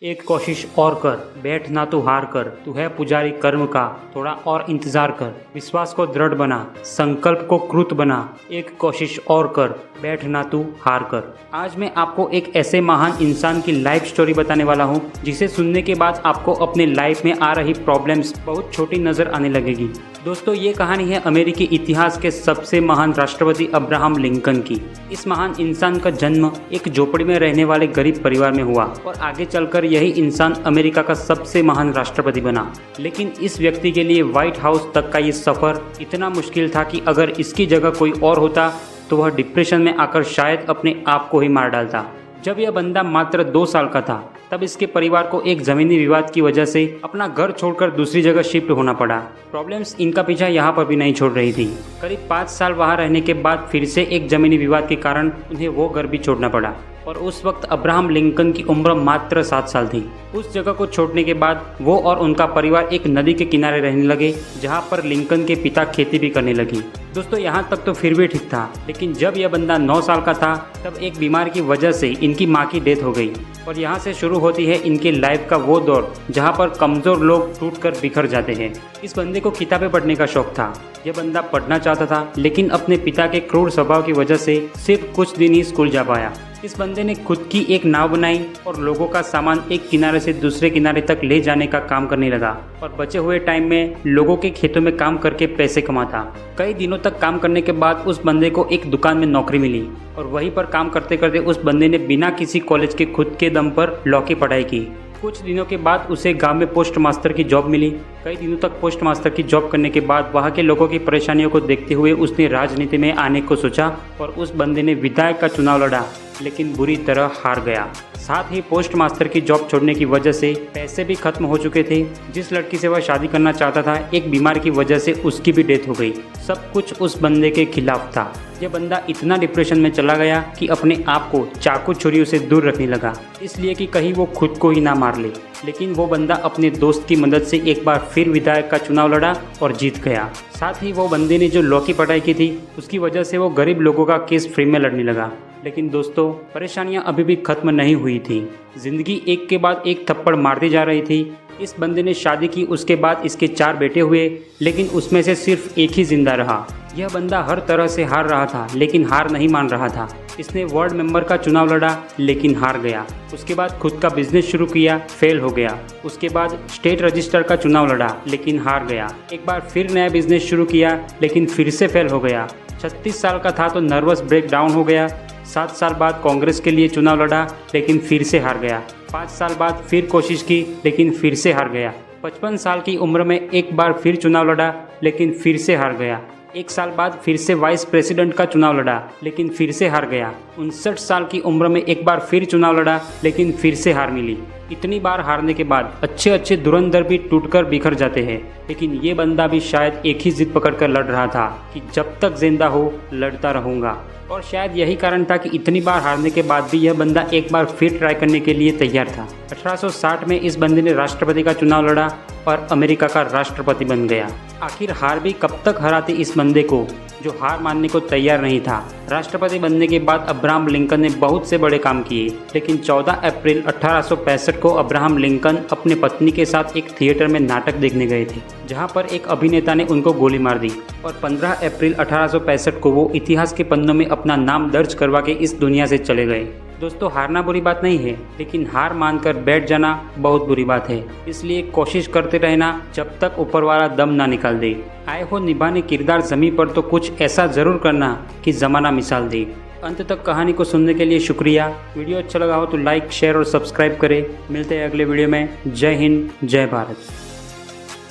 एक कोशिश और कर, बैठ ना तू हार कर, तू है पुजारी कर्म का, थोड़ा और इंतजार कर, विश्वास को दृढ़ बना, संकल्प को कृत बना, एक कोशिश और कर, बैठ ना तू हार कर। आज मैं आपको एक ऐसे महान इंसान की लाइफ स्टोरी बताने वाला हूँ जिसे सुनने के बाद आपको अपने लाइफ में आ रही प्रॉब्लम्स बहुत छोटी नजर आने लगेगी। दोस्तों, ये कहानी है अमेरिकी इतिहास के सबसे महान राष्ट्रपति अब्राहम लिंकन की। इस महान इंसान का जन्म एक झोपड़ी में रहने वाले गरीब परिवार में हुआ और आगे चलकर यही इंसान अमेरिका का सबसे महान राष्ट्रपति बना। लेकिन इस व्यक्ति के लिए व्हाइट हाउस तक का ये सफर इतना मुश्किल था कि अगर इसकी जगह कोई और होता तो वह डिप्रेशन में आकर शायद अपने आप को ही मार डालता। जब यह बंदा मात्र 2 साल का था तब इसके परिवार को एक जमीनी विवाद की वजह से अपना घर छोड़कर दूसरी जगह शिफ्ट होना पड़ा। प्रॉब्लम्स इनका पीछा यहाँ पर भी नहीं छोड़ रही थी। करीब 5 साल वहाँ रहने के बाद फिर से एक जमीनी विवाद के कारण उन्हें वो घर भी छोड़ना पड़ा और उस वक्त अब्राहम लिंकन की उम्र मात्र 7 साल थी। उस जगह को छोड़ने के बाद वो और उनका परिवार एक नदी के किनारे रहने लगे जहाँ पर लिंकन के पिता खेती भी करने लगी। दोस्तों, यहाँ तक तो फिर भी ठीक था, लेकिन जब यह बंदा 9 साल का था तब एक बीमारी की वजह से इनकी माँ की डेथ हो गई और यहाँ से शुरू होती है इनके लाइफ का वो दौर जहाँ पर कमजोर लोग टूटकर बिखर जाते हैं। इस बंदे को किताबें पढ़ने का शौक था। यह बंदा पढ़ना चाहता था, लेकिन अपने पिता के क्रूर स्वभाव की वजह से सिर्फ कुछ दिन ही स्कूल जा पाया। इस बंदे ने खुद की एक नाव बनाई और लोगों का सामान एक किनारे से दूसरे किनारे तक ले जाने का काम करने लगा और बचे हुए टाइम में लोगों के खेतों में काम करके पैसे कमाता। कई दिनों तक काम करने के बाद उस बंदे को एक दुकान में नौकरी मिली और वहीं पर काम करते करते उस बंदे ने बिना किसी कॉलेज के खुद के दम पर लॉ की पढ़ाई की। कुछ दिनों के बाद उसे गांव में पोस्ट मास्टर की जॉब मिली। कई दिनों तक पोस्ट मास्टर की जॉब करने के बाद वहां के लोगों की परेशानियों को देखते हुए उसने राजनीति में आने को सोचा और उस बंदे ने विधायक का चुनाव लड़ा, लेकिन बुरी तरह हार गया। साथ ही पोस्ट मास्टर की जॉब छोड़ने की वजह से पैसे भी खत्म हो चुके थे। जिस लड़की से वह शादी करना चाहता था, एक बीमारी की वजह से उसकी भी डेथ हो गई। सब कुछ उस बंदे के खिलाफ था। यह बंदा इतना डिप्रेशन में चला गया कि अपने आप को चाकू छुरियों से दूर रखने लगा, इसलिए कि कहीं वो खुद को ही ना मार ले। लेकिन वो बंदा अपने दोस्त की मदद से एक बार फिर विधायक का चुनाव लड़ा और जीत गया। साथ ही वो बंदे ने जो लॉ की पढ़ाई की थी उसकी वजह से वो गरीब लोगों का केस फ्री में लड़ने लगा। लेकिन दोस्तों, परेशानियां अभी भी खत्म नहीं हुई थी। जिंदगी एक के बाद एक थप्पड़ मारती जा रही थी। इस बंदे ने शादी की, उसके बाद इसके 4 बेटे हुए, लेकिन उसमें से सिर्फ एक ही जिंदा रहा। यह बंदा हर तरह से हार रहा था, लेकिन हार नहीं मान रहा था। इसने वार्ड मेंबर का चुनाव लड़ा, लेकिन हार गया। उसके बाद खुद का बिजनेस शुरू किया, फेल हो गया। उसके बाद स्टेट रजिस्टर का चुनाव लड़ा, लेकिन हार गया। एक बार फिर नया बिजनेस शुरू किया, लेकिन फिर से फेल हो गया। 36 साल का था तो नर्वस ब्रेक डाउन हो गया। 7 साल बाद कांग्रेस के लिए चुनाव लड़ा, लेकिन फिर से हार गया। 5 साल बाद फिर कोशिश की, लेकिन फिर से हार गया। 55 साल की उम्र में एक बार फिर चुनाव लड़ा, लेकिन फिर से हार गया। 1 साल बाद फिर से वाइस प्रेसिडेंट का चुनाव लड़ा, लेकिन फिर से हार गया। 59 साल की उम्र में एक बार फिर चुनाव लड़ा, लेकिन फिर से हार मिली। इतनी बार हारने के बाद अच्छे धुरंधर भी टूटकर बिखर जाते हैं, लेकिन ये बंदा भी शायद एक ही जिद पकड़कर लड़ रहा था कि जब तक जिंदा हो लड़ता रहूंगा। और शायद यही कारण था कि इतनी बार हारने के बाद भी यह बंदा एक बार फिर ट्राई करने के लिए तैयार था। 1860 में इस बंदे ने राष्ट्रपति का चुनाव लड़ा और अमेरिका का राष्ट्रपति बन गया। आखिर हार भी कब तक हराती इस बंदे को, जो हार मानने को तैयार नहीं था। राष्ट्रपति बनने के बाद अब्राहम लिंकन ने बहुत से बड़े काम किए, लेकिन 14 अप्रैल 1865 को अब्राहम लिंकन अपने पत्नी के साथ एक थिएटर में नाटक देखने गए थे, जहां पर एक अभिनेता ने उनको गोली मार दी और 15 अप्रैल 1865 को वो इतिहास के पन्नों में अपना नाम दर्ज करवा के इस दुनिया से चले गए। दोस्तों, हारना बुरी बात नहीं है, लेकिन हार मानकर बैठ जाना बहुत बुरी बात है। इसलिए कोशिश करते रहना जब तक ऊपर वाला दम ना निकाल दे। आए हो निभाने किरदार जमीन पर तो कुछ ऐसा जरूर करना कि जमाना मिसाल दे। अंत तक कहानी को सुनने के लिए शुक्रिया। वीडियो अच्छा लगा हो तो लाइक, शेयर और सब्सक्राइब करें। मिलते हैं अगले वीडियो में। जय हिंद, जय भारत।